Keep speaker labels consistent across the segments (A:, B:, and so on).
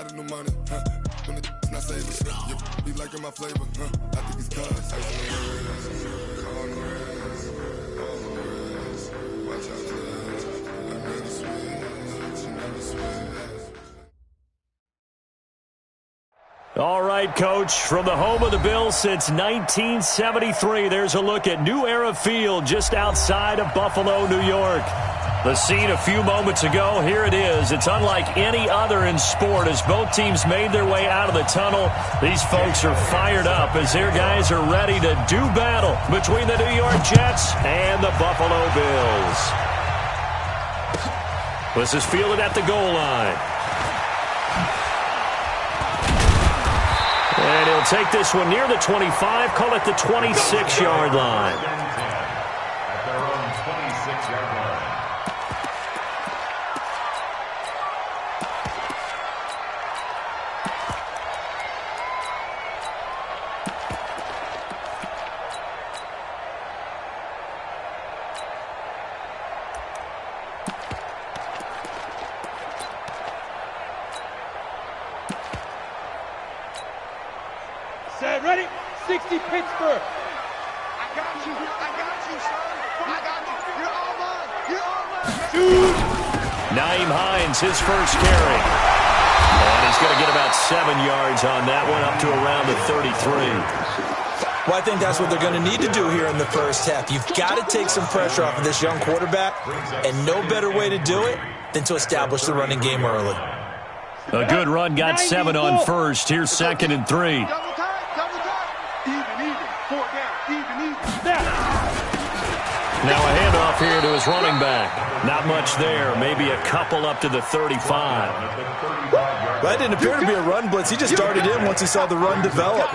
A: got a new money, when it's not saving, you be liking my flavor, I think it's cause ice on the wrist, on the wrist, on the wrist. Watch out, cuz I never switch, you never switch.
B: All right, Coach, from the home of the Bills since 1973, there's a look at New Era Field just outside of Buffalo, New York. The scene a few moments ago, here it is. It's unlike any other in sport as both teams made their way out of the tunnel. These folks are fired up as their guys are ready to do battle between the New York Jets and the Buffalo Bills. This is fielded at the goal line. And he'll take this one near the 25, call it the 26-yard line.
C: At their own 26-yard line.
D: Set, ready? 60 Pittsburgh.
E: I got you, son. I got you. You're all mine. You're all mine.
B: Naeem Hines, his first carry. And he's going to get about 7 yards on that one, up to around the 33.
F: Well, I think that's what they're going to need to do here in the first half. You've got to take some pressure off of this young quarterback, and no better way to do it than to establish the running game early.
B: A good run, got 7 on first. Here's 2nd and 3. Now a handoff here to his running back. Not much there. Maybe a couple up to the 35.
F: That didn't appear to be a run blitz. He just darted in once he saw the run develop.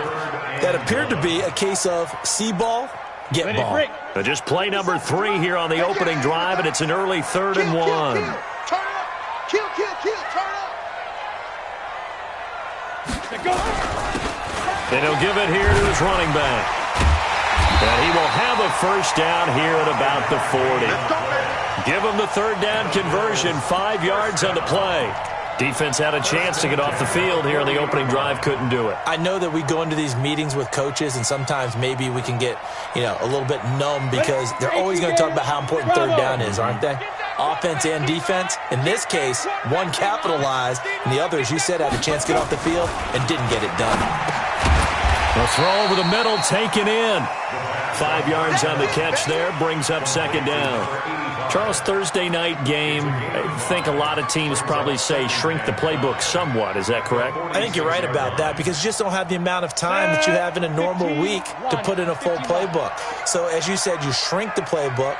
F: That appeared to be a case of see ball, get ball.
B: Just play number 3 here on the opening drive, and it's an early 3rd and 1.
E: Turn up. Kill, turn up.
B: And he'll give it here to his running back. And he will have a first down here at about the 40. Give him the 3rd down conversion, 5 yards on the play. Defense had a chance to get off the field here on the opening drive, couldn't do it.
F: I know that we go into these meetings with coaches, and sometimes maybe we can get, a little bit numb because they're always going to talk about how important 3rd down is, aren't they? Offense and defense. In this case, one capitalized, and the other, as you said, had a chance to get off the field and didn't get it done.
B: The throw over the middle, taken in. 5 yards on the catch there, brings up 2nd down. Charles, Thursday night game, I think a lot of teams probably say shrink the playbook somewhat. Is that correct?
F: I think you're right about that because you just don't have the amount of time that you have in a normal week to put in a full playbook. So, as you said, you shrink the playbook,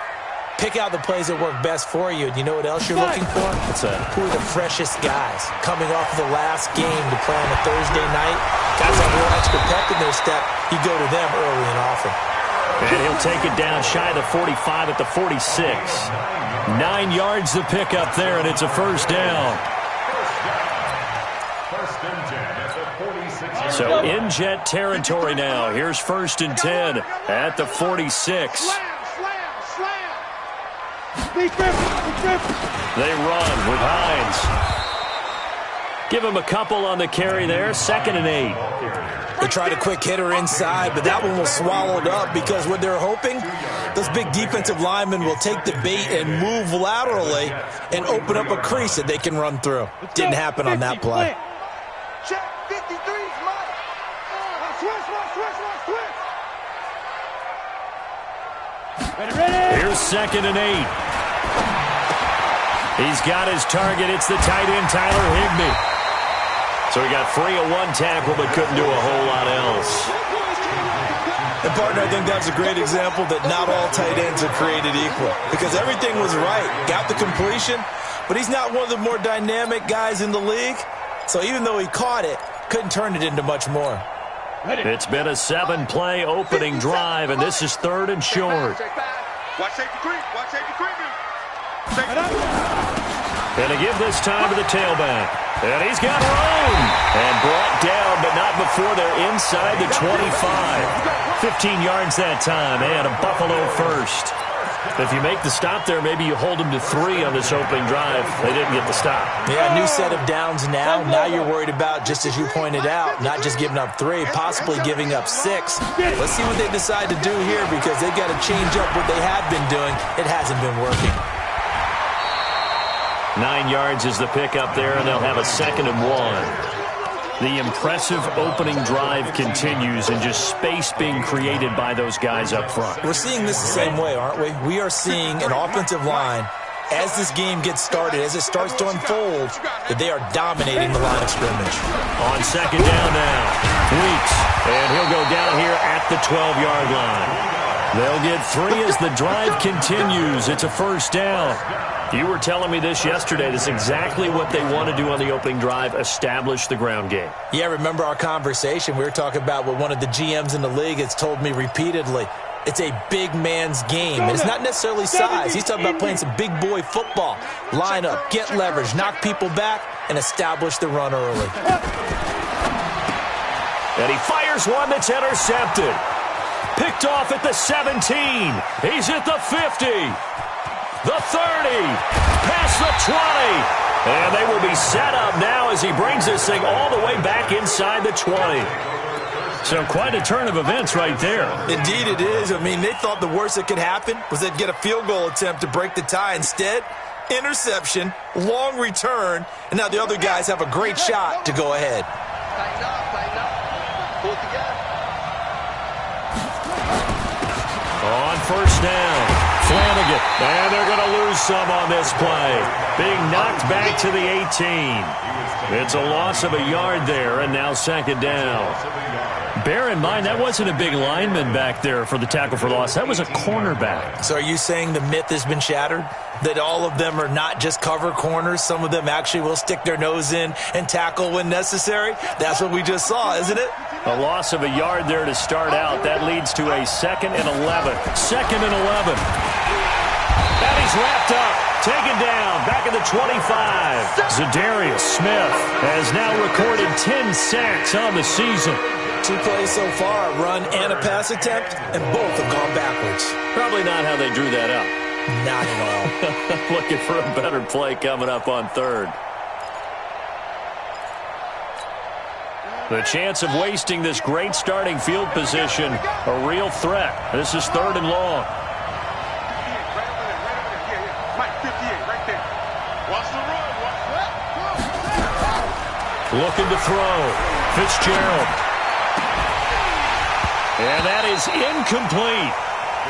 F: pick out the plays that work best for you. And you know what else you're looking for?
B: What's that?
F: Who are the freshest guys coming off of the last game to play on a Thursday night? Guys have a little extra pep in their step. You go to them early and often.
B: And he'll take it down shy of the 45 at the 46. 9 yards to pick up there, and it's a first down. So in Jet territory now. Here's 1st and 10 at the 46. They run with Hines. Give him a couple on the carry there. 2nd and 8.
F: They tried a quick hitter inside, but that one was swallowed up because what they're hoping, those big defensive linemen will take the bait and move laterally and open up a crease that they can run through. Didn't happen on that play.
E: Check 53's mine. Switch.
B: Here's 2nd and 8. He's got his target. It's the tight end, Tyler Higbee. So he got free of one tackle but couldn't do a whole lot else.
F: And, partner, I think that's a great example that not all tight ends are created equal because everything was right. Got the completion, but he's not one of the more dynamic guys in the league. So even though he caught it, couldn't turn it into much more.
B: It's been a 7-play opening drive, and this is 3rd and short.
E: Watch safety creep. Watch safety creep.
B: And to give this time to the tailback. And he's got room. And brought down, but not before they're inside the 25. 15 yards that time, and a Buffalo first. If you make the stop there, maybe you hold them to 3 on this opening drive. They didn't get the stop.
F: Yeah, new set of downs now. Now you're worried about, just as you pointed out, not just giving up 3, possibly giving up 6. Let's see what they decide to do here, because they've got to change up what they have been doing. It hasn't been working.
B: 9 yards is the pickup there, and they'll have a 2nd and 1. The impressive opening drive continues, and just space being created by those guys up front.
F: We're seeing this the same way, aren't we? We are seeing an offensive line, as this game gets started, as it starts to unfold, that they are dominating the line of scrimmage.
B: On 2nd down now, Weeks, and he'll go down here at the 12-yard line. They'll get 3 as the drive continues. It's a 1st down. You were telling me this yesterday. This is exactly what they want to do on the opening drive, establish the ground game.
F: Yeah, remember our conversation? We were talking about what one of the GMs in the league has told me repeatedly. It's a big man's game, and it's not necessarily size. He's talking about playing some big boy football. Line up, get leverage, knock people back, and establish the run early.
B: And he fires one that's intercepted. Picked off at the 17. He's at the 50. The 30, past the 20, and they will be set up now as he brings this thing all the way back inside the 20. So quite a turn of events right there.
F: Indeed it is. I mean, they thought the worst that could happen was they'd get a field goal attempt to break the tie. Instead, interception, long return, and now the other guys have a great shot to go ahead.
E: Tighten up, pull it together.
B: On 1st down. Flanagan, and they're going to lose some on this play. Being knocked back to the 18. It's a loss of a yard there, and now 2nd down. Bear in mind, that wasn't a big lineman back there for the tackle for loss. That was a cornerback.
F: So are you saying the myth has been shattered? That all of them are not just cover corners? Some of them actually will stick their nose in and tackle when necessary? That's what we just saw, isn't it?
B: A loss of a yard there to start out. That leads to a 2nd and 11. 2nd and 11. And he's wrapped up. Taken down. Back at the 25. Zadarius Smith has now recorded 10 sacks on the season.
F: 2 plays so far, a run and a pass attempt, and both have gone backwards.
B: Probably not how they drew that up.
F: Not at all.
B: Looking for a better play coming up on 3rd. The chance of wasting this great starting field position, a real threat. This is 3rd and long. Looking to throw. Fitzgerald. And that is incomplete.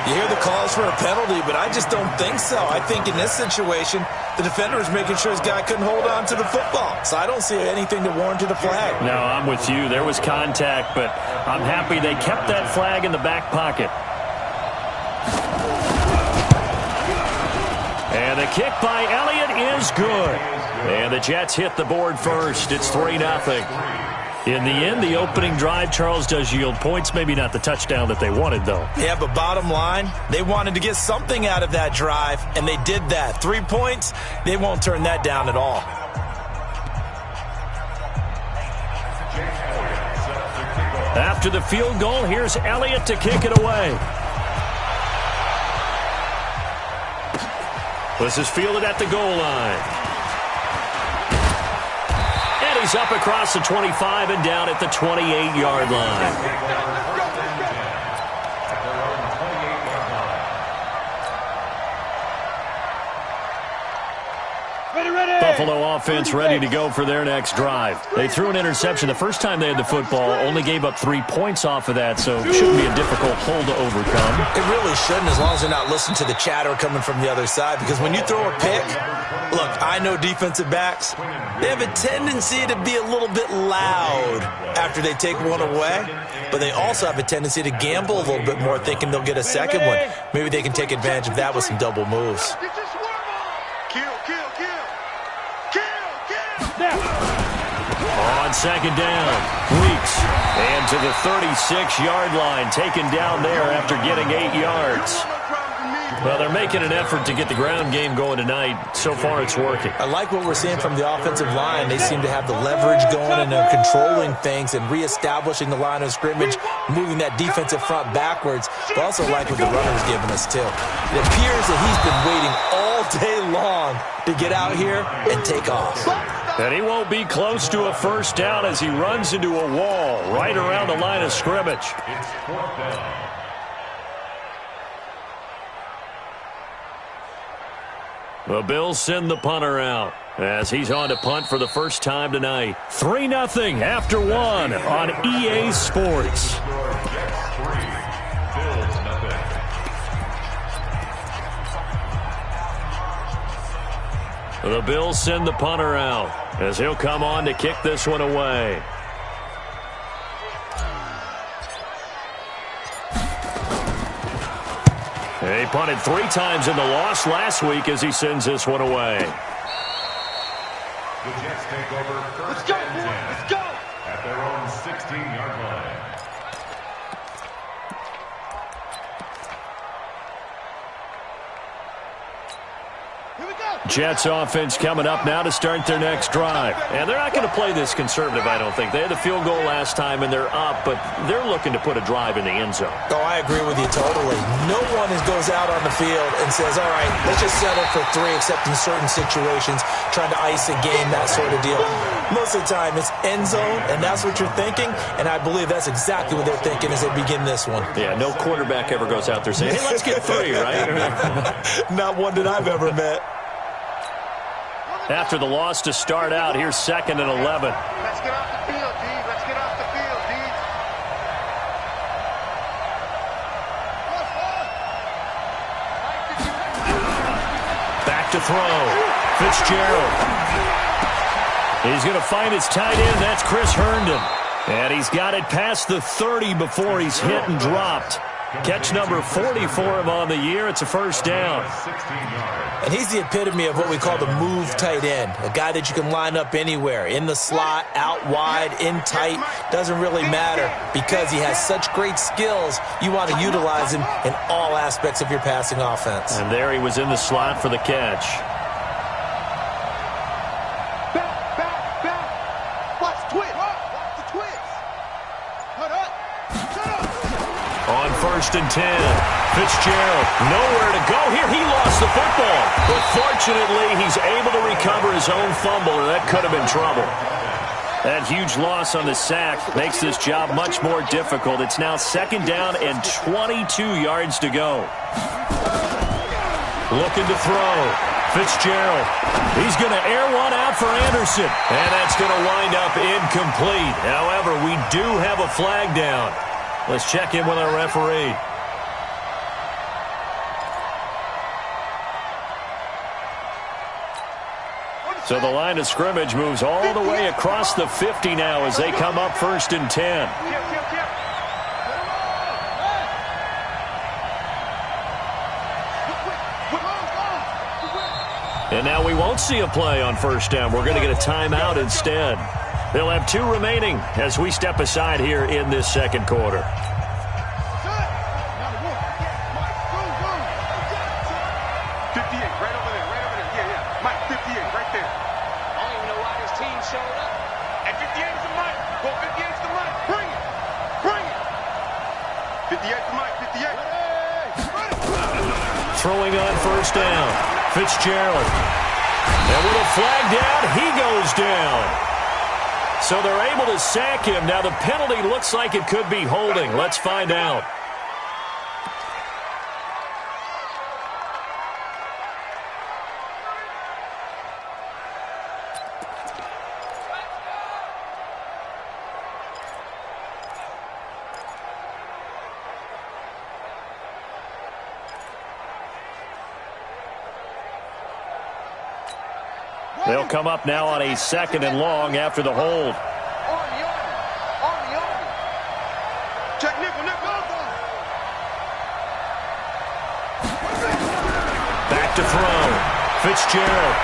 F: You hear the calls for a penalty, but I just don't think so. I think in this situation, the defender is making sure his guy couldn't hold on to the football. So I don't see anything to warrant the flag.
B: No, I'm with you. There was contact, but I'm happy they kept that flag in the back pocket. And the kick by Elliott is good. And the Jets hit the board first. It's 3-0. In the end, the opening drive, Charles, does yield points. Maybe not the touchdown that they wanted, though.
F: Yeah, but bottom line, they wanted to get something out of that drive, and they did that. 3 points, they won't turn that down at all.
B: After the field goal, here's Elliott to kick it away. This is fielded at the goal line. He's up across the 25 and down at the 28-yard line. Buffalo offense ready to go for their next drive. They threw an interception the first time they had the football, only gave up 3 points off of that, so it shouldn't be a difficult hole to overcome.
F: It really shouldn't, as long as they're not listening to the chatter coming from the other side, because when you throw a pick, look, I know defensive backs, they have a tendency to be a little bit loud after they take one away, but they also have a tendency to gamble a little bit more, thinking they'll get a second one. Maybe they can take advantage of that with some double moves.
B: On 2nd down, Weeks. And to the 36-yard line, taken down there after getting 8 yards. Well, they're making an effort to get the ground game going tonight. So far, it's working.
F: I like what we're seeing from the offensive line. They seem to have the leverage going and they're controlling things and reestablishing the line of scrimmage, moving that defensive front backwards. But also like what the runner's giving us, too. It appears that he's been waiting all day long to get out here and take off.
B: And he won't be close to a first down as he runs into a wall right around the line of scrimmage.
C: It's 4th down.
B: The Bills send the punter out as he's on to punt for the first time tonight. 3-0 after 1 on EA Sports.
C: Jets 3, Bills nothing.
B: The Bills send the punter out as he'll come on to kick this one away. He punted 3 times in the loss last week as he sends this one away.
C: The Jets take over first and 10.
E: Let's go.
C: At their own 16-yard line.
E: Here we go.
B: Jets offense coming up now to start their next drive. And they're not going to play this conservative, I don't think. They had the field goal last time, and they're up, but they're looking to put a drive in the end zone.
F: Oh, I agree with you totally. No one goes out on the field and says, all right, let's just settle for 3, except in certain situations, trying to ice a game, that sort of deal. Most of the time, it's end zone, and that's what you're thinking, and I believe that's exactly what they're thinking as they begin this one.
B: Yeah, no quarterback ever goes out there saying, hey, let's get 3, right?
F: Not one that I've ever met.
B: After the loss to start out, here's 2nd and 11.
E: Let's get off the field, D. Let's get off the field, D.
B: Back to throw. Fitzgerald. He's going to find his tight end. That's Chris Herndon. And he's got it past the 30 before he's hit and dropped. Catch number 40 for him on the year. It's a first down.
C: 16 yards.
F: And he's the epitome of what we call the move tight end, a guy that you can line up anywhere, in the slot, out wide, in tight, doesn't really matter because he has such great skills. You want to utilize him in all aspects of your passing offense.
B: And there he was in the slot for the catch.
E: Back. Watch the twist. Watch the twist. Cut up. Shut up.
B: On 1st and 10, Fitzgerald, nowhere to go here. He lost the football, but fortunately, he's able to recover his own fumble, or that could have been trouble. That huge loss on the sack makes this job much more difficult. It's now 2nd down and 22 yards to go. Looking to throw. Fitzgerald. He's going to air one out for Anderson, and that's going to wind up incomplete. However, we do have a flag down. Let's check in with our referee. So the line of scrimmage moves all the way across the 50 now as they come up 1st and 10. And now we won't see a play on 1st down. We're going to get a timeout instead. They'll have 2 remaining as we step aside here in this 2nd quarter.
E: 58, right over there. Yeah. Mike, 58, right there. I don't even know why this team showed up. And 58 is the Mike. Go 58 is the Mike. Bring it. 58 to Mike, 58.
B: Throwing on 1st down. Fitzgerald. And with a flag down, he goes down. So they're able to sack him. Now the penalty looks like it could be holding. Let's find out. They'll come up now on a 2nd and long after the hold.
E: Army. Check nickel.
B: Back to throw. Fitzgerald.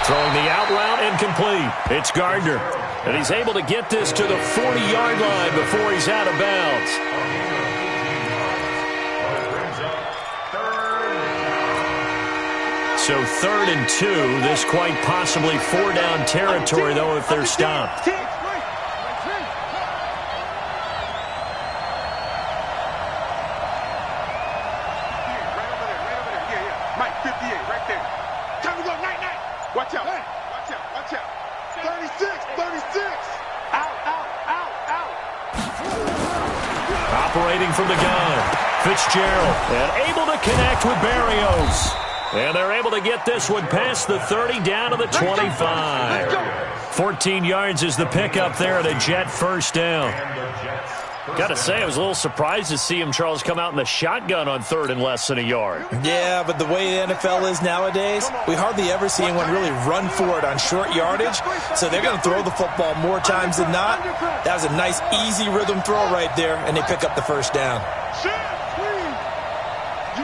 B: Throwing the out route incomplete. It's Gardner. And he's able to get this to the 40-yard line before he's out of bounds.
C: Brings up 3rd
B: So 3rd and 2. This quite possibly 4-down territory, though, if they're stopped.
E: Watch out. Watch out. Watch out. 36. 36. Out.
B: Operating from the gun. Fitzgerald. And able to connect with Barrios. And they're able to get this one past the 30 down to the 25. 14 yards is the pickup there at a Jet first down. Got to say, I was a little surprised to see him, Charles, come out in the shotgun on 3rd and less than a yard.
F: Yeah, but the way the NFL is nowadays, we hardly ever see anyone really run for it on short yardage. So they're going to throw the football more times than not. That was a nice, easy rhythm throw right there, and they pick up the first down.
E: You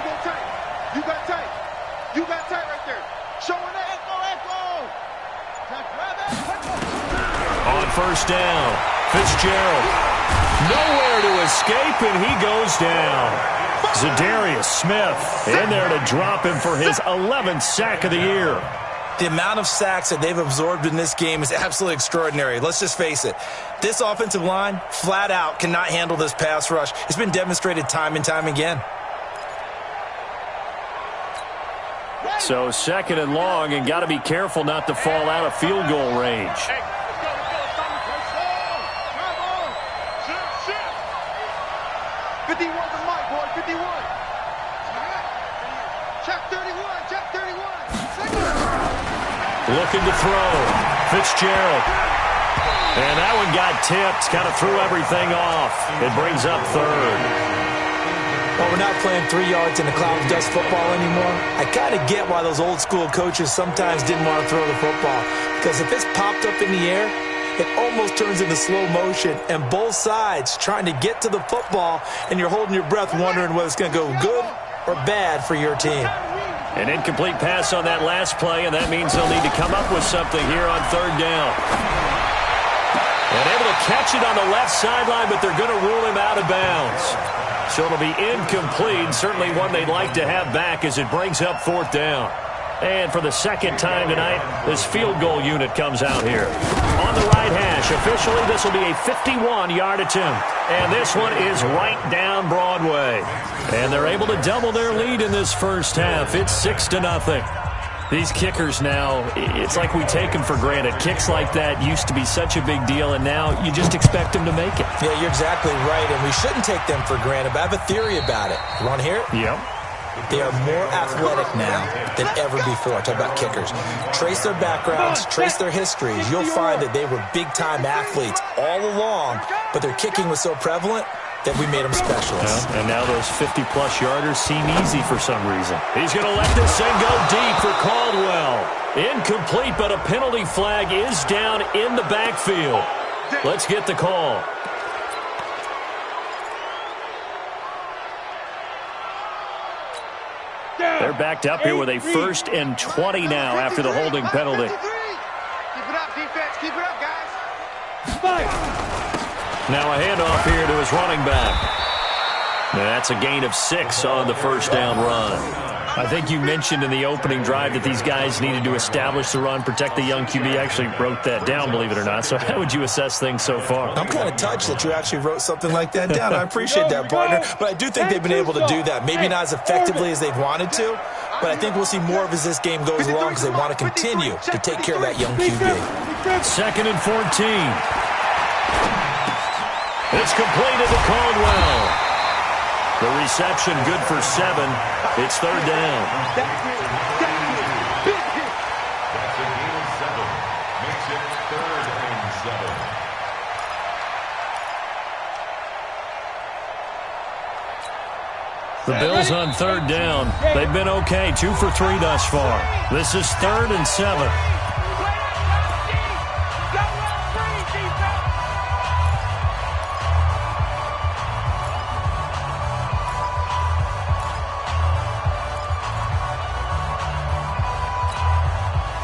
E: go tight. You got tight. You got tight right there. Showing that. Echo.
B: On first down, Fitzgerald. Nowhere to escape, and he goes down. Zadarius Smith in there to drop him for his 11th sack of the year.
F: The amount of sacks that they've absorbed in this game is absolutely extraordinary. Let's just face it. This offensive line, flat out, cannot handle this pass rush. It's been demonstrated time and time again.
B: So 2nd and long, and got to be careful not to fall out of field goal range.
E: 51 to Mike, boy, 51. Check 31, check 31.
B: Looking to throw. Fitzgerald. And that one got tipped. Kind of threw everything off. It brings up 3rd.
F: Well, we're not playing 3 yards in a cloud of dust football anymore. I kind of get why those old school coaches sometimes didn't want to throw the football. Because if it's popped up in the air, it almost turns into slow motion, and both sides trying to get to the football, and you're holding your breath wondering whether it's going to go good or bad for your team.
B: An incomplete pass on that last play, and that means they'll need to come up with something here on 3rd down. And able to catch it on the left sideline, but they're going to rule him out of bounds. So it'll be incomplete, certainly one they'd like to have back as it brings up 4th down. And for the 2nd time tonight, this field goal unit comes out here. On the right hash, officially this will be a 51-yard attempt. And this one is right down Broadway. And they're able to double their lead in this first half. It's 6-0. These kickers now, it's like we take them for granted. Kicks like that used to be such a big deal, and now you just expect them to make it.
F: Yeah, you're exactly right, and we shouldn't take them for granted, but I have a theory about it. You want to hear it?
B: Yep.
F: They are more athletic now than ever before. Talk about kickers. Trace their backgrounds, trace their histories. You'll find that they were big-time athletes all along, but their kicking was so prevalent that we made them specialists.
B: Yeah, and now those 50-plus yarders seem easy for some reason. He's going to let this thing go deep for Caldwell. Incomplete, but a penalty flag is down in the backfield. Let's get the call. They're backed up here with a 1st and 20 now after the holding penalty.
E: Keep it up, defense. Keep it up, guys.
B: Now a handoff here to his running back. That's a gain of 6 on the first down run. I think you mentioned in the opening drive that these guys needed to establish the run, protect the young QB. I actually wrote that down, believe it or not. So how would you assess things so far?
F: I'm kind of touched that you actually wrote something like that down. I appreciate that, partner. But I do think they've been able to do that. Maybe not as effectively as they've wanted to, but I think we'll see more of as this game goes along because they want to continue to take care of that young QB.
B: 2nd and 14. It's completed to Caldwell. The reception good for 7. It's 3rd down.
C: That's a gain of 7. Makes it 3rd and 7.
B: The Bills on 3rd down. They've been okay. 2 for 3 thus far. This is 3rd and 7.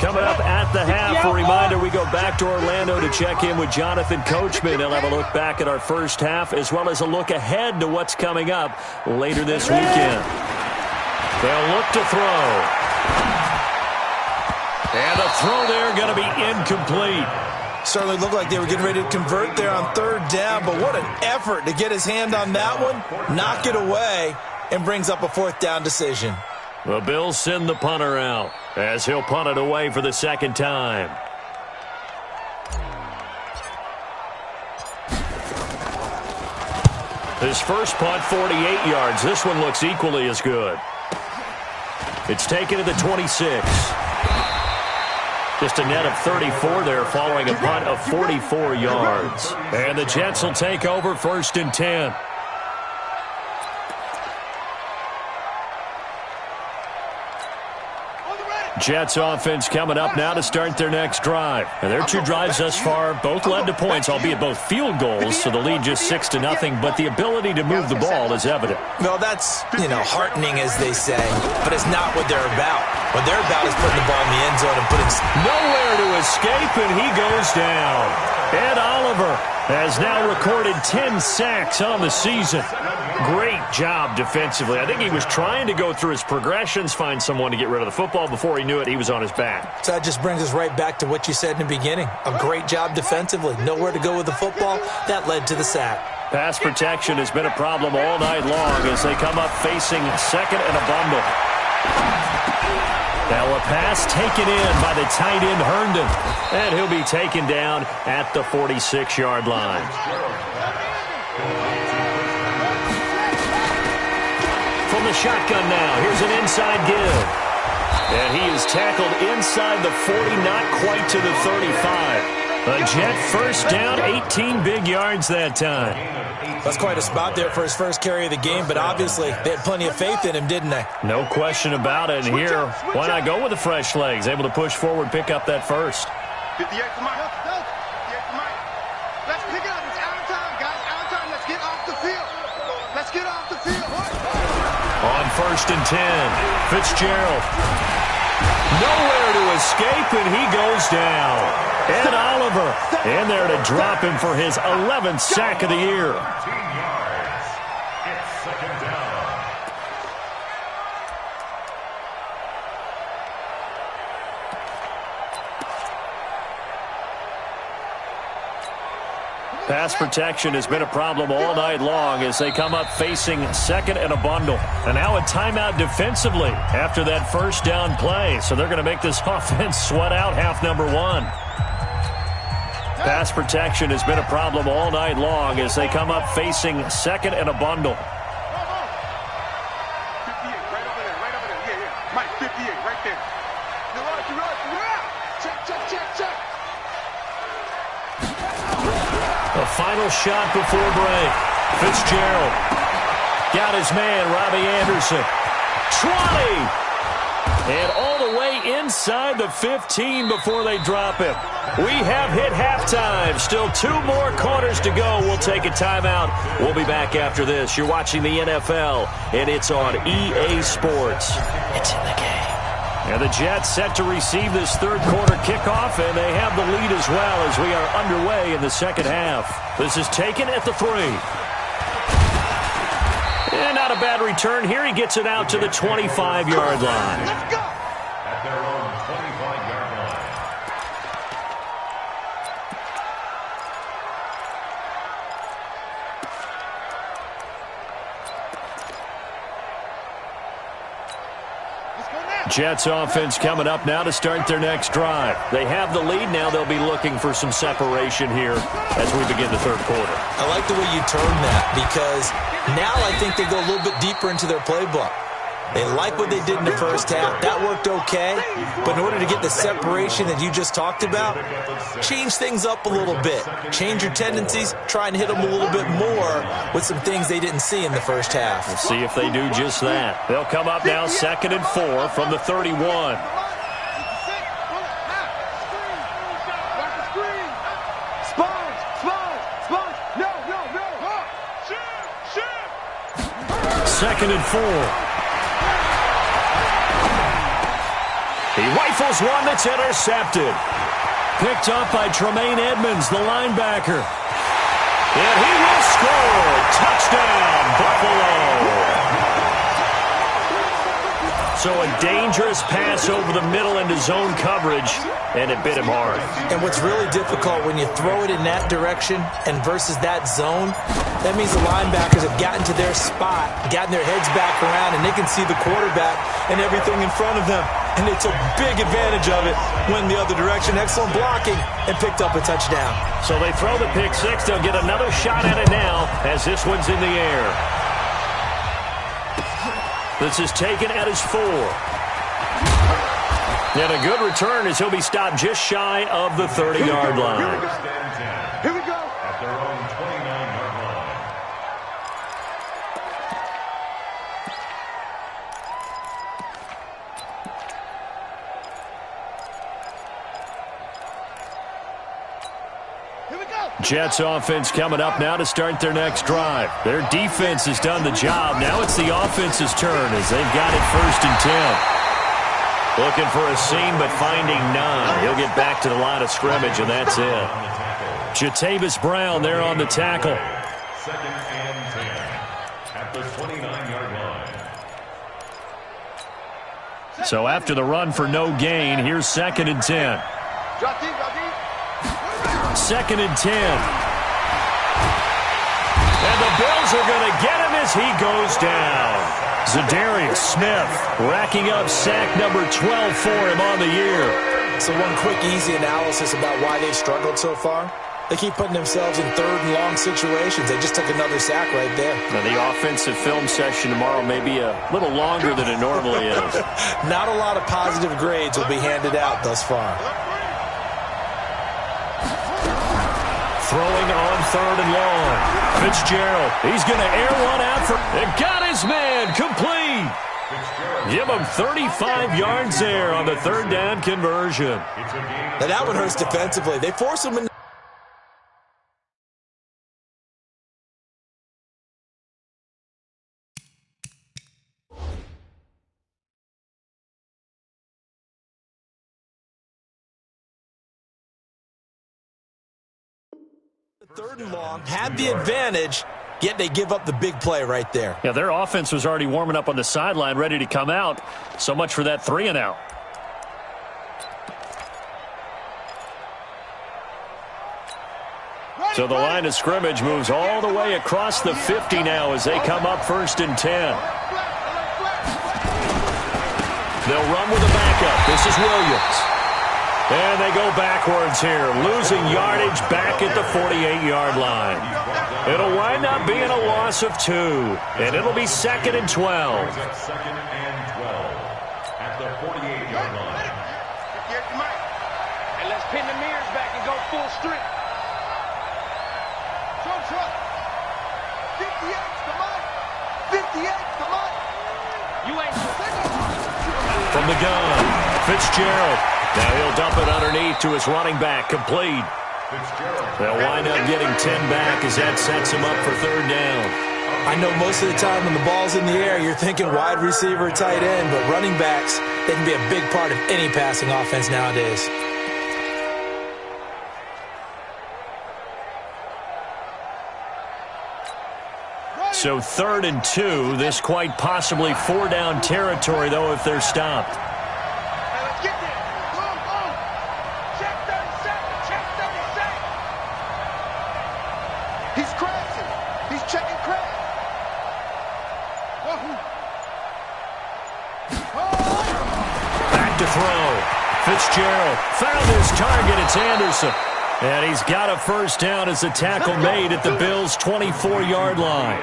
B: Coming up at the half, a reminder, we go back to Orlando to check in with Jonathan Coachman. He'll have a look back at our first half as well as a look ahead to what's coming up later this weekend. They'll look to throw. And the throw there going to be incomplete.
F: Certainly looked like they were getting ready to convert there on third down, but what an effort to get his hand on that one, knock it away, and brings up a fourth down decision.
B: The Bills send the punter out as he'll punt it away for the second time. His first punt, 48 yards. This one looks equally as good. It's taken to the 26. Just a net of 34 there following a punt of 44 yards. And the Jets will take over 1st and 10. Jets offense coming up now to start their next drive. And their 2 drives thus far both led to points, albeit both field goals, so the lead just 6-0, but the ability to move the ball is evident.
F: Well, that's, heartening, as they say, but it's not what they're about. What they're about is putting the ball in the end zone and putting...
B: Nowhere to escape, and he goes down. Ed Oliver has now recorded 10 sacks on the season. Great job defensively. I think he was trying to go through his progressions, find someone to get rid of the football. Before he knew it, he was on his back.
F: So that just brings us right back to what you said in the beginning. A great job defensively. Nowhere to go with the football. That led to the sack.
B: Pass protection has been a problem all night long as they come up facing second and a bundle. Now a pass taken in by the tight end Herndon. And he'll be taken down at the 46-yard line. From the shotgun now, here's an inside give. And he is tackled inside the 40, not quite to the 35. A Jet first down, 18 big yards that time.
F: That's quite a spot there for his first carry of the game, but obviously they had plenty of faith in him, didn't they?
B: No question about it. And here, why not go with the fresh legs? Able to push forward, pick up that first.
E: 58 for Mike. 58 for Mike. Let's pick it up. It's out of time, guys. Out of time. Let's get off the field. Let's get off the field.
B: On 1st and 10, Fitzgerald. Nowhere to escape, and he goes down. Ed Oliver in there to drop him for his 11th sack of the year.
C: 13 yards. It's 2nd down.
B: Pass protection has been a problem all night long as they come up facing second and a bundle. And now a timeout defensively after that first down play. So they're going to make this offense sweat out half number 1. Pass protection has been a problem all night long as they come up facing second and a bundle.
E: 58, right over there, right over there. Yeah. Mike, 58, right there. Check.
B: The final shot before break. Fitzgerald got his man, Robbie Anderson. 20! And all the way inside the 15 before they drop him. We have hit halftime. Still 2 more quarters to go. We'll take a timeout. We'll be back after this. You're watching the NFL, and it's on EA Sports. It's in the game. And the Jets set to receive this third quarter kickoff, and they have the lead as well as we are underway in the second half. This is taken at the 3. And not a bad return here. He gets it out to the 25-yard line.
E: Let's go.
C: At their own 25-yard line.
B: Jets offense coming up now to start their next drive. They have the lead. Now they'll be looking for some separation here as we begin the third quarter.
F: I like the way you term that because now I think they go a little bit deeper into their playbook. They like what they did in the first half. That worked okay. But in order to get the separation that you just talked about, change things up a little bit. Change your tendencies. Try and hit them a little bit more with some things they didn't see in the first half.
B: We'll see if they do just that. They'll come up now 2nd and 4 from the 31. Second and 4. He rifles one that's intercepted. Picked up by Tremaine Edmonds, the linebacker. And he will score. Touchdown, Buffalo. So a dangerous pass over the middle into zone coverage, and it bit him hard.
F: And what's really difficult when you throw it in that direction and versus that zone, that means the linebackers have gotten to their spot, gotten their heads back around, and they can see the quarterback and everything in front of them. And they took big advantage of it, went the other direction, excellent blocking, and picked up a touchdown.
B: So they throw the pick six. They'll get another shot at it now as this one's in the air. This is taken at his 4. And a good return as he'll be stopped just shy of the 30-yard line.
E: Here we go.
C: At their own 29-yard line.
E: Here we go.
B: Jets offense coming up now to start their next drive. Their defense has done the job. Now it's the offense's turn as they've got it 1st and 10. Looking for a seam, but finding none. He'll get back to the line of scrimmage, and that's it. Jatavis Brown there on the tackle.
C: 2nd and 10 at the 29-yard line.
B: So after the run for no gain, here's 2nd and 10. 2nd and 10. And the Bills are going to get him as he goes down. Zadarius Smith racking up sack number 12 for him on the year.
F: So one quick, easy analysis about why they've struggled so far. They keep putting themselves in 3rd and long situations. They just took another sack right there.
B: Now, the offensive film session tomorrow may be a little longer than it normally is.
F: Not a lot of positive grades will be handed out thus far.
B: Throwing on 3rd and long. Fitzgerald, he's going to air one out for... It got his man complete. Give him 35 yards there on the 3rd down conversion.
F: Now that one hurts defensively. They force him in. Third and long, had the advantage, yet they give up the big play right there.
B: Yeah, their offense was already warming up on the sideline, ready to come out. So much for that 3 and out. So the line of scrimmage moves all the way across the 50 now as they come up 1st and 10. They'll run with a backup. This is Williams. And they go backwards here, losing yardage back at the 48-yard line. It'll wind up being a loss of 2, and it'll be 2nd and 12.
C: 2nd and 12 at the 48-yard line.
E: And let's pin the mirrors back and go full strip. Truck. 58's the money. 58's the money. You ain't
B: from the gun, Fitzgerald. Now he'll dump it underneath to his running back, complete. They'll wind up getting 10 back as that sets him up for 3rd down.
F: I know most of the time when the ball's in the air, you're thinking wide receiver, tight end, but running backs, they can be a big part of any passing offense nowadays.
B: So 3rd and 2, this quite possibly 4-down territory, though, if they're stopped.
E: Let's get there. Go. Check 37. Check 37. He's crashing. He's checking crash.
B: Back to throw. Fitzgerald found his target. It's Anderson. And he's got a 1st down as the tackle made at the Bills' 24-yard line.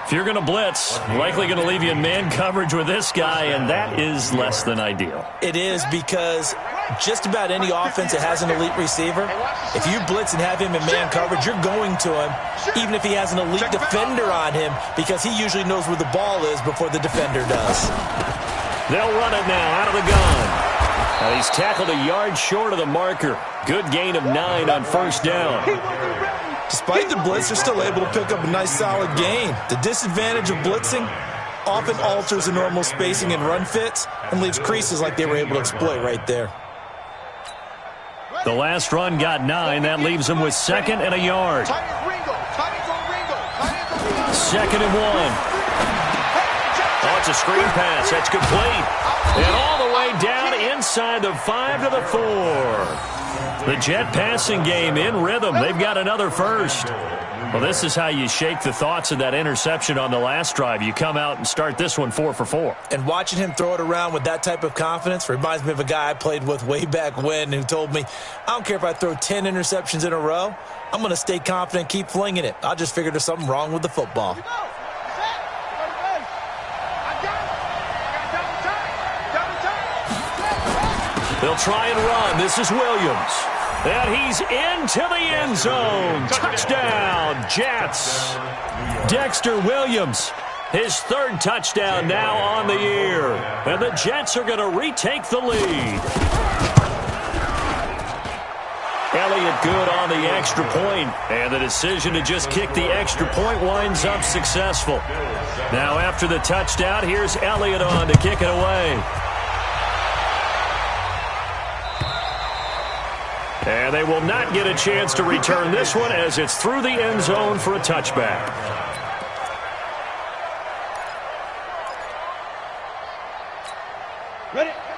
B: If you're going to blitz, likely going to leave you in man coverage with this guy, and that is less than ideal.
F: It is because just about any offense that has an elite receiver, if you blitz and have him in man coverage, you're going to him, even if he has an elite defender on him, because he usually knows where the ball is before the defender does.
B: They'll run it now out of the gun. Now he's tackled a yard short of the marker. Good gain of 9 on 1st down.
F: Despite the blitz, they're still able to pick up a nice solid gain. The disadvantage of blitzing often alters the normal spacing and run fits and leaves creases like they were able to exploit right there.
B: The last run got 9. That leaves them with 2nd and a yard. 2nd and 1. Oh, it's a screen pass. That's complete. And all the way down inside the 5 to the 4. The Jet passing game in rhythm. They've got another first. Well, this is how you shake the thoughts of that interception on the last drive. You come out and start this one 4 for 4.
F: And watching him throw it around with that type of confidence reminds me of a guy I played with way back when who told me, I don't care if I throw 10 interceptions in a row. I'm going to stay confident, keep flinging it. I just figured there's something wrong with the football.
B: They'll try and run. This is Williams. And he's into the end zone. Touchdown, Jets. Dexter Williams, his third touchdown now on the year. And the Jets are going to retake the lead. Elliott good on the extra point, and the decision to just kick the extra point winds up successful. Now after the touchdown, here's Elliott on to kick it away. And they will not get a chance to return this one as it's through the end zone for a touchback.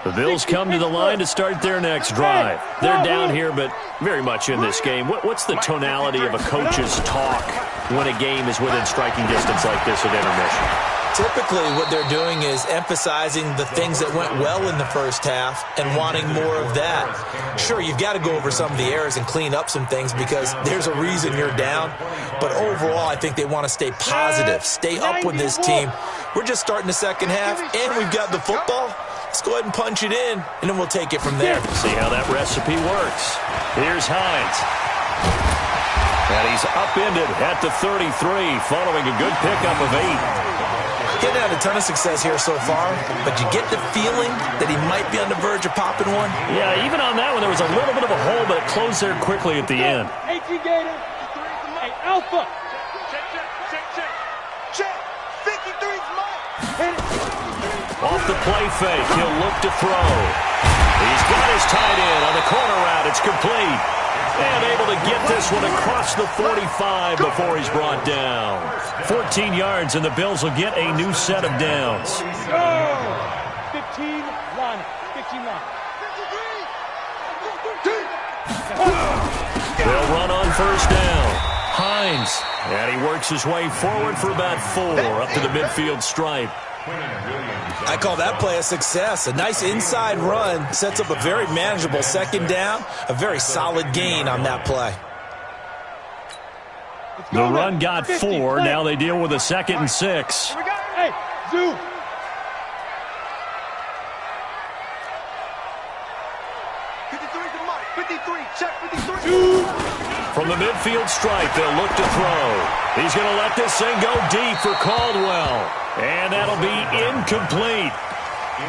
B: The Bills come to the line to start their next drive. They're down here, but very much in this game. What's the tonality of a coach's talk when a game is within striking distance like this at intermission?
F: Typically, what they're doing is emphasizing the things that went well in the first half and wanting more of that. Sure, you've got to go over some of the errors and clean up some things because there's a reason you're down. But overall, I think they want to stay positive, stay up with this team. We're just starting the second half, and we've got the football. Let's go ahead and punch it in, and then we'll take it from there.
B: See how that recipe works. Here's Hines. And he's upended at the 33 following a good pickup of 8.
F: Getting had a ton of success here so far, but you get the feeling that he might be on the verge of popping one.
B: Yeah, even on that one, there was a little bit of a hole, but it closed there quickly at the end.
D: 18 Gator. Hey, Alpha.
E: Check. 53's mine.
B: Off the play fake, he'll look to throw. He's got his tight end on the corner route. It's complete. And able to get this one across the 45 before he's brought down. 14 yards, and the Bills will get a new set of downs.
D: 15 line. 15 line.
B: They'll run on first down. Hines, and he works his way forward for about 4 up to the midfield stripe.
F: I call that play a success. A nice inside run sets up a very manageable second down, a very solid gain on that play.
B: The run got 4. Now they deal with a 2nd and 6.
D: Hey, zoom.
B: From the midfield stripe, they'll look to throw. He's going to let this thing go deep for Caldwell. And that'll be incomplete.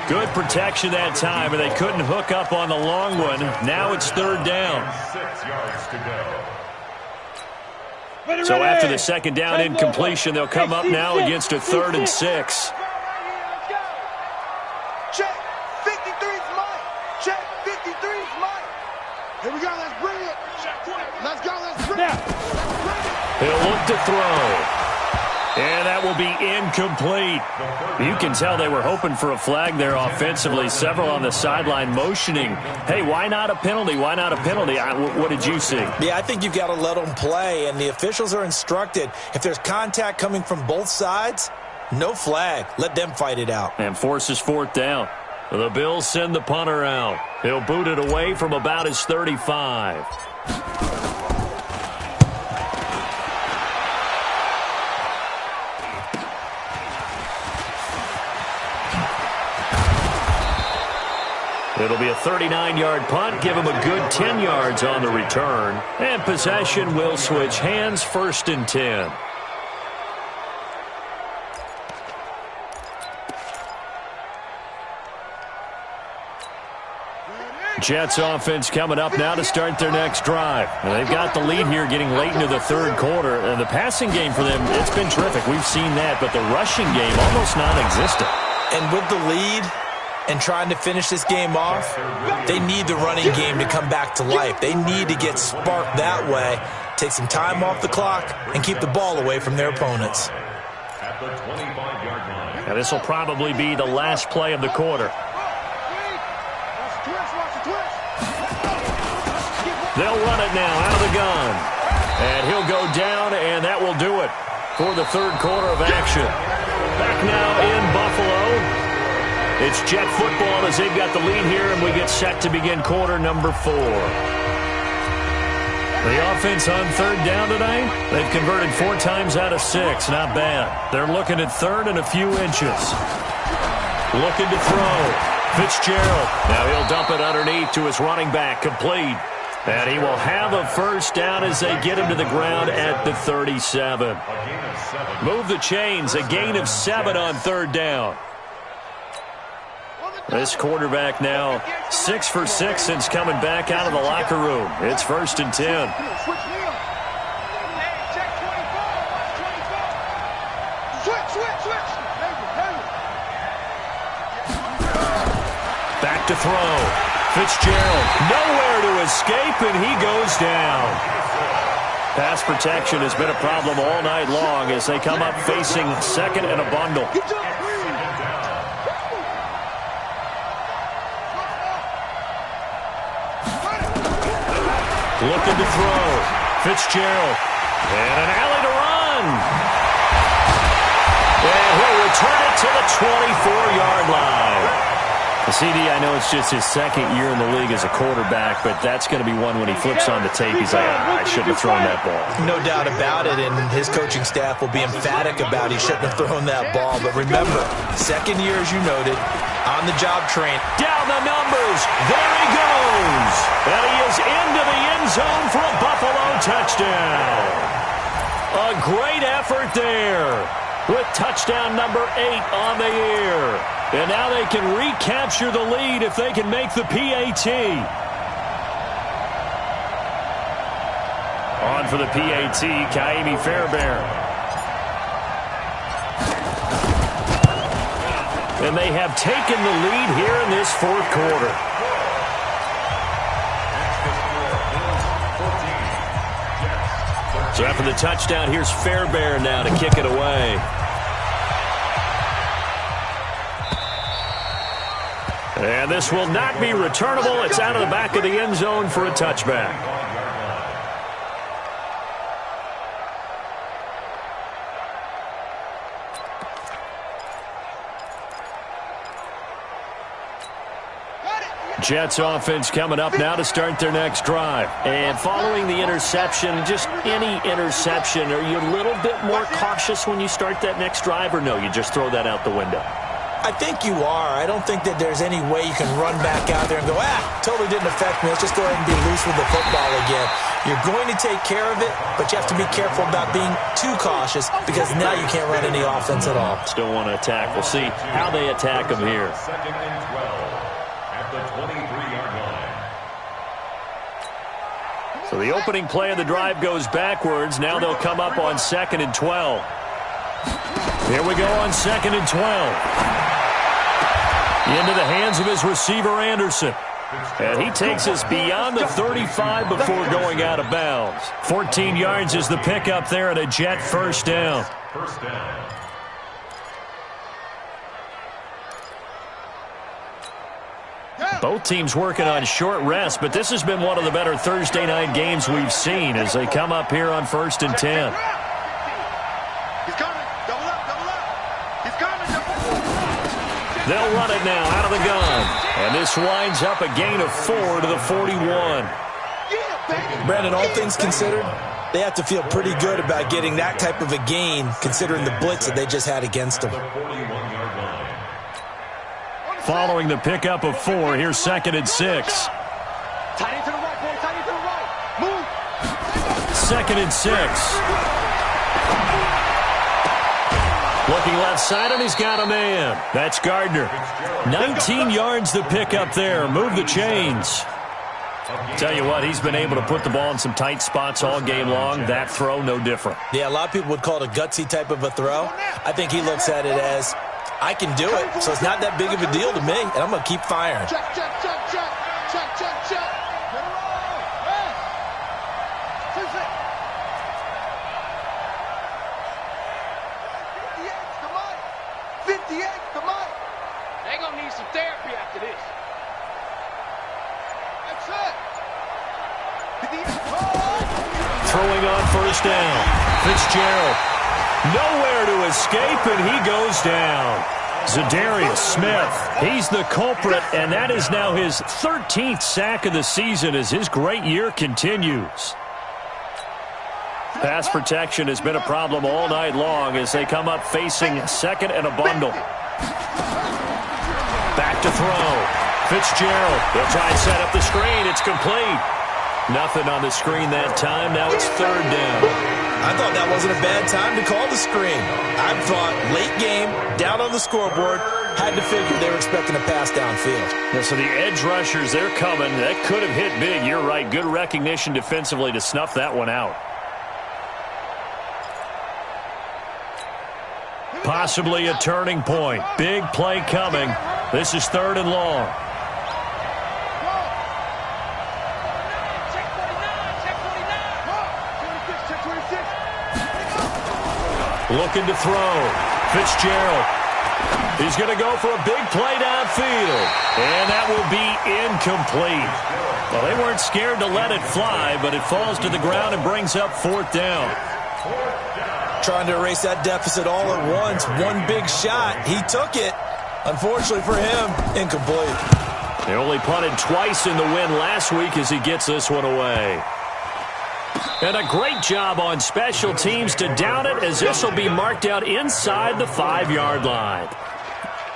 B: Good protection that time, and they couldn't hook up on the long one. Now it's 3rd down.
C: 6 yards to go.
B: So after the second down incompletion, they'll come up now against a 3rd and 6.
E: Check. 53's mine. Check. 53's mine. Here we go. Let's bring it. Let's go. Let's bring it.
B: He'll look to throw. And that will be incomplete. You can tell they were hoping for a flag there offensively. Several on the sideline motioning, hey, why not a penalty? Why not a penalty? What did you see?
F: Yeah, I think you've got to let them play, and the officials are instructed. If there's contact coming from both sides, no flag. Let them fight it out.
B: And forces 4th down. The Bills send the punter out. He'll boot it away from about his 35. It'll be a 39-yard punt, give him a good 10 yards on the return. And possession will switch hands, 1st and 10. Jets offense coming up now to start their next drive. And they've got the lead here getting late into the 3rd quarter. And the passing game for them, it's been terrific. We've seen that, but the rushing game almost non-existent.
F: And with the lead and trying to finish this game off, they need the running game to come back to life. They need to get sparked that way, take some time off the clock, and keep the ball away from their opponents.
C: At the 25-yard line.
B: And this will probably be the last play of the quarter. They'll run it now out of the gun. And he'll go down, and that will do it for the third quarter of action. Back now in Buffalo. It's Jet football as they've got the lead here, and we get set to begin quarter number 4. The offense on third down tonight, they've converted 4 times out of 6. Not bad. They're looking at third and a few inches. Looking to throw. Fitzgerald. Now he'll dump it underneath to his running back. Complete. And he will have a first down as they get him to the ground at the 37. Move the chains. A gain of 7 on third down. This quarterback now 6 for 6 since coming back out of the locker room. It's 1st and 10. Back to throw. Fitzgerald nowhere to escape, and he goes down. Pass protection has been a problem all night long as they come up facing second and a bundle. Looking to throw. Fitzgerald. And an alley to run. And he'll return it to the 24-yard line. CD, I know it's just his second year in the league as a quarterback, but that's going to be one when he flips on the tape, he's like, I shouldn't have thrown that ball.
F: No doubt about it, and his coaching staff will be emphatic about he shouldn't have thrown that ball. But remember, second year, as you noted, on the job train.
B: Down the numbers. There he goes. And he is into the end zone for a Buffalo touchdown. A great effort there with touchdown number 8 on the year. And now they can recapture the lead if they can make the PAT. On for the PAT, Kaimi Fairbairn. And they have taken the lead here in this fourth quarter. So after the touchdown, here's Fairbairn now to kick it away. And this will not be returnable. It's out of the back of the end zone for a touchback. Jets offense coming up now to start their next drive. And following the interception, just any interception, are you a little bit more cautious when you start that next drive, or no, you just throw that out the window?
F: I think you are. I don't think that there's any way you can run back out there and go, totally didn't affect me. Let's just go ahead and be loose with the football again. You're going to take care of it, but you have to be careful about being too cautious because now you can't run any offense at all.
B: Still want to attack. We'll see how they attack them here.
C: 2nd and 12 at the 23-yard line.
B: So the opening play of the drive goes backwards. Now they'll come up on 2nd and 12. Here we go on 2nd and 12. Into the hands of his receiver, Anderson. And he takes us beyond the 35 before going out of bounds. 14 yards is the pickup there and a Jet first down.
C: First down.
B: Both teams working on short rest, but this has been one of the better Thursday night games we've seen as they come up here on 1st and 10. They'll run it now out of the gun. And this winds up a gain of 4 to the 41.
F: Brandon, all things considered, they have to feel pretty good about getting that type of a gain considering the blitz that they just had against them.
B: Following the pickup of 4, here's 2nd and 6.
E: Tight end to the right, boy. Tight end to the right. Move.
B: 2nd and 6. Looking left side, and he's got a man. That's Gardner. 19 yards the pickup there. Move the chains. Tell you what, he's been able to put the ball in some tight spots all game long. That throw, no different.
F: Yeah, a lot of people would call it a gutsy type of a throw. I think he looks at it as, I can do it, so it's not that big of a deal to me, and I'm going to keep firing.
E: Check, check, check, check. Check, check, check. the mic. They're going to need some therapy after this. That's it.
B: Throwing on first down. Fitzgerald. Nowhere to escape, and he goes down. Za'Darius Smith, he's the culprit, and that is now his 13th sack of the season as his great year continues. Pass protection has been a problem all night long as they come up facing second and a bundle. Back to throw. Fitzgerald, they'll try and set up the screen. It's complete. Nothing on the screen that time. Now it's third down.
F: I thought that wasn't a bad time to call the screen. I thought late game, down on the scoreboard, had to figure they were expecting a pass downfield.
B: Yeah, so the edge rushers, they're coming. That could have hit big. You're right. Good recognition defensively to snuff that one out. Possibly a turning point. Big play coming. This is third and long. Looking to throw. Fitzgerald. He's going to go for a big play downfield. And that will be incomplete. Well, they weren't scared to let it fly, but it falls to the ground and brings up fourth down.
F: Trying to erase that deficit all at once. One big shot. He took it. Unfortunately for him, incomplete.
B: They only punted twice in the win last week as he gets this one away. And a great job on special teams to down it as this will be marked out inside the 5-yard line.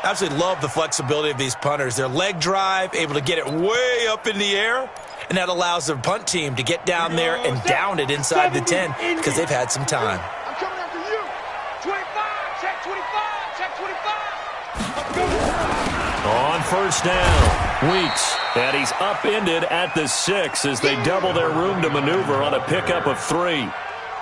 F: Absolutely love the flexibility of these punters. Their leg drive, able to get it way up in the air, and that allows their punt team to get down there and down it inside the 10 because they've had some time.
E: I'm coming after you. 25, check 25, check 25.
B: On first down, Weeks. And he's upended at the 6 as they double their room to maneuver on a pickup of 3.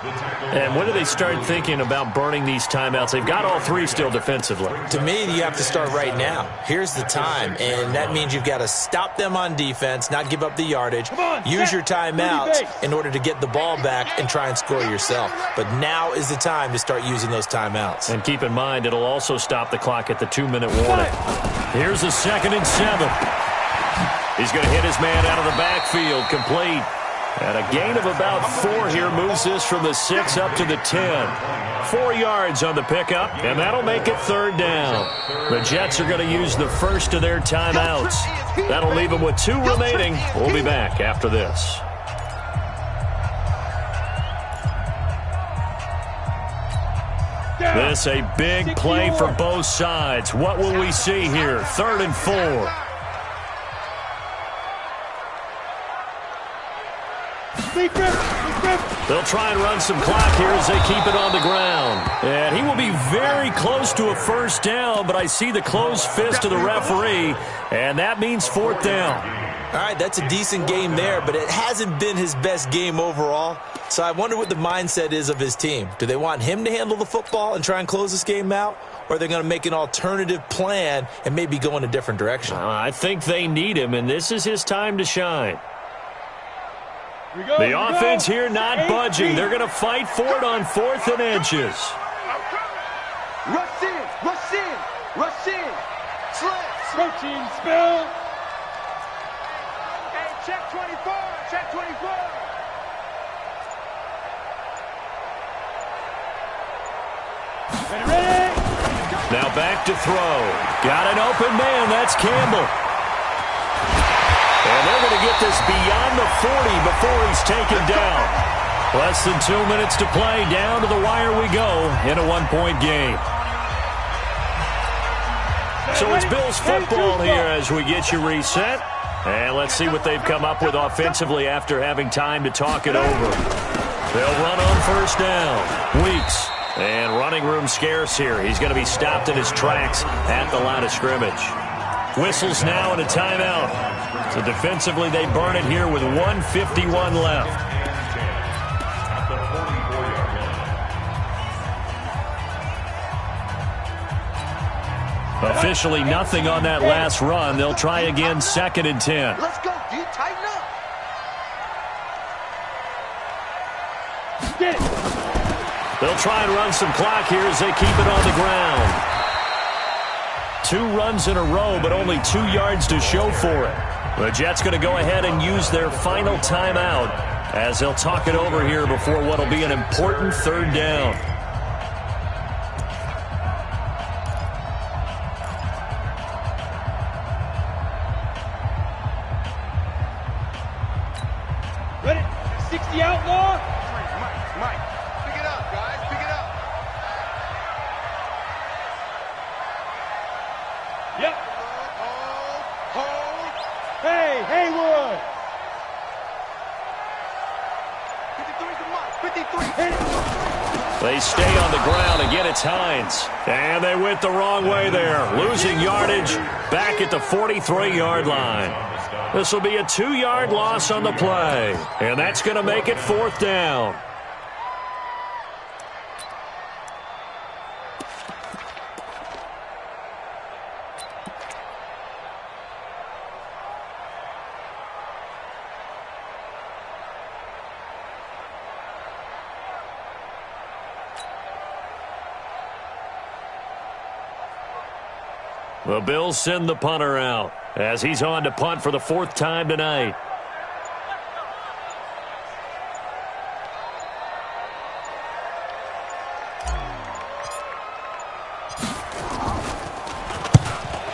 B: And when do they start thinking about burning these timeouts? They've got all 3 still defensively.
F: To me, you have to start right now. Here's the time, and that means you've got to stop them on defense, not give up the yardage, use your timeouts in order to get the ball back and try and score yourself. But now is the time to start using those timeouts.
B: And keep in mind, it'll also stop the clock at the 2-minute warning. Here's a 2nd and 7. He's going to hit his man out of the backfield, complete. And a gain of about 4 here moves this from the 6 up to the 10. 4 yards on the pickup, and that'll make it third down. The Jets are going to use the first of their timeouts. That'll leave them with 2 remaining. We'll be back after this. This a big play for both sides. What will we see here? 3rd and 4. They'll try and run some clock here as they keep it on the ground. And he will be very close to a first down, but I see the closed fist of the referee, and that means 4th down.
F: All right, that's a decent game there, but it hasn't been his best game overall. So I wonder what the mindset is of his team. Do they want him to handle the football and try and close this game out? Or are they going to make an alternative plan and maybe go in a different direction?
B: I think they need him, and this is his time to shine. The offense here not budging. They're going to fight for it on 4th and inches.
E: Rush in, rush in, rush in. Slants.
D: Protein spill.
E: Hey, check 24, check 24.
D: Ready?
B: Now back to throw. Got an open man. That's Campbell. And they're going to get this beyond the 40 before he's taken down. Less than 2 minutes to play. Down to the wire we go in a 1-point game. So it's Bills football here as we get you reset. And let's see what they've come up with offensively after having time to talk it over. They'll run on first down. Weeks. And running room scarce here. He's going to be stopped in his tracks at the line of scrimmage. Whistles now and a timeout. So defensively, they burn it here with 1:51 left. Officially nothing on that last run. They'll try again 2nd and 10.
E: Let's go, dude. Tighten up.
D: Get it.
B: They'll try and run some clock here as they keep it on the ground. 2 runs in a row, but only 2 yards to show for it. The Jets going to go ahead and use their final timeout as they'll talk it over here before what will be an important 3rd down.
D: Ready? 60 outlaw.
E: Mike, pick it up, guys. Pick it up.
D: Yep.
E: Hold.
D: Hey, Haywood.
E: 53 to Mike. 53.
D: Hit it.
B: They stay on the ground. Again, it's Hines. And they went the wrong way there. Losing yardage back at the 43-yard line. This will be a 2-yard loss on the play. And that's going to make it 4th down. The Bills send the punter out as he's on to punt for the 4th time tonight.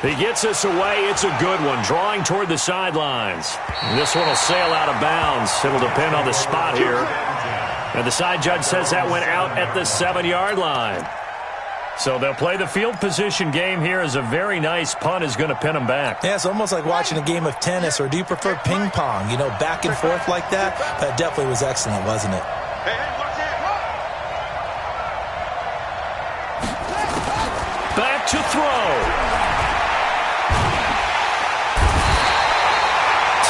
B: He gets us away. It's a good one, drawing toward the sidelines. This one will sail out of bounds. It'll depend on the spot here. And the side judge says that went out at the 7-yard line. So they'll play the field position game here as a very nice punt is going to pin them back.
F: Yeah, it's almost like watching a game of tennis, or do you prefer ping pong? You know, back and forth like that? That definitely was excellent, wasn't it?
E: Hey, watch that.
B: Back to throw.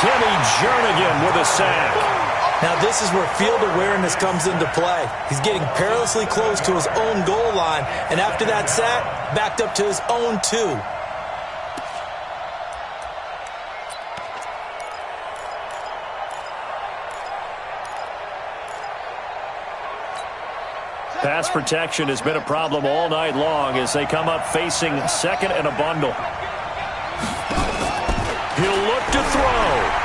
B: Timmy Jernigan with a sack.
F: Now this is where field awareness comes into play. He's getting perilously close to his own goal line, and after that sack, backed up to his own 2.
B: Pass protection has been a problem all night long as they come up facing 2nd and a bundle. He'll look to throw.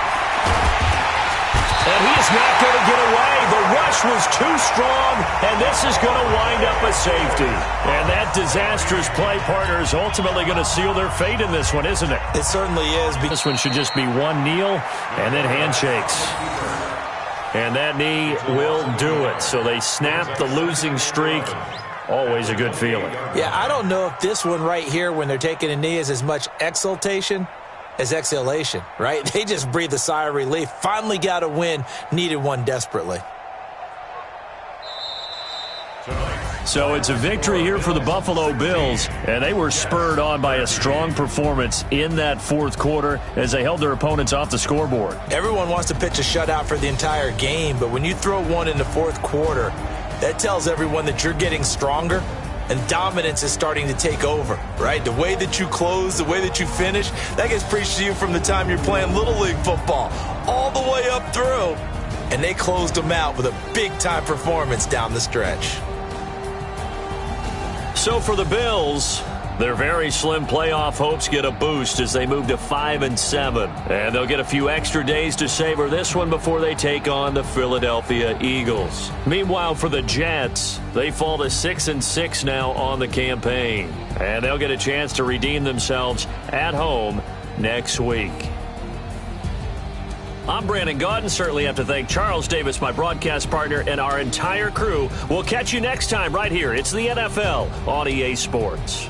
B: And he is not going to get away. The rush was too strong, and this is going to wind up a safety. And that disastrous play partner is ultimately going to seal their fate in this one, isn't it?
F: It certainly is.
B: This one should just be one kneel and then handshakes. And that knee will do it. So they snap the losing streak. Always a good feeling.
F: Yeah, I don't know if this one right here, when they're taking a knee, is as much exultation as exhalation, right? They just breathe a sigh of relief. Finally got a win, needed one desperately.
B: So it's a victory here for the Buffalo Bills, and they were spurred on by a strong performance in that 4th quarter as they held their opponents off the scoreboard.
F: Everyone wants to pitch a shutout for the entire game, but when you throw one in the 4th quarter, that tells everyone that you're getting stronger and dominance is starting to take over, right? The way that you close, the way that you finish, that gets preached to you from the time you're playing Little League football all the way up through. And they closed them out with a big-time performance down the stretch.
B: So for the Bills, their very slim playoff hopes get a boost as they move to 5-7. And they'll get a few extra days to savor this one before they take on the Philadelphia Eagles. Meanwhile, for the Jets, they fall to 6-6 now on the campaign. And they'll get a chance to redeem themselves at home next week. I'm Brandon Gaudin. Certainly have to thank Charles Davis, my broadcast partner, and our entire crew. We'll catch you next time right here. It's the NFL on EA Sports.